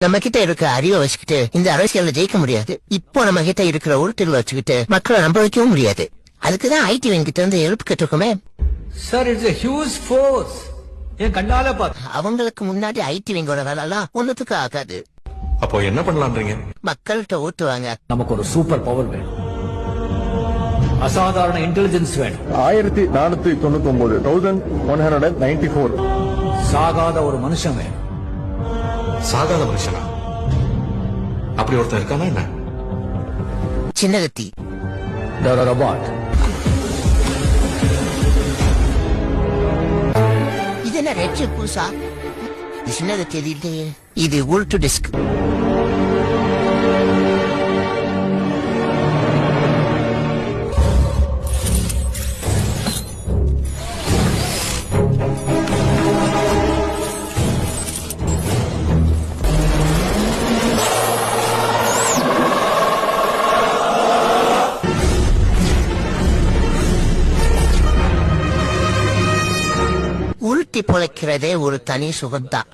நம்ம கிட்ட இருக்கிற அறிவை வச்சுக்கிட்டு இந்த அரசியல்ல ஜெயிக்க முடியாது. இப்போ நம்ம கிட்ட இருக்கிற உருட்டுகளை வச்சுக்கிட்டு மக்களை நம்ப வைக்கவும் முடியாது. அதுக்குதான் ஐடி கிட்ட இருந்து எழுப்பு கேட்டிருக்கோமே. Sir, it's a huge force. என் கண்ணால பாத்து. அவங்களுக்கு முன்னாடி ஐடி விங்கோட வேலை எல்லாம் ஒண்ணுத்துக்கு ஆகாது. அப்போ என்ன பண்ணலாம்ன்றீங்க? மக்கள்கிட்ட ஓட்டுவாங்க. நமக்கு ஒரு சூப்பர் பவர் வேணும், அசாதாரண இன்டெலிஜென்ஸ் வேணும். 1499 1194 சாகாத ஒரு மனுஷன் வேணும். சாதாரண மனுஷனா? அப்படி ஒருத்தன் இருக்கானா என்ன? சின்னகத்தி ரோபாட். இது என்ன ரெட் பூசா? சின்னகத்தி எது இல்லையே. இது உல்டு டிஸ்க். உருட்டி பொழைக்கிறதே ஒரு தனி சுகம்தான்.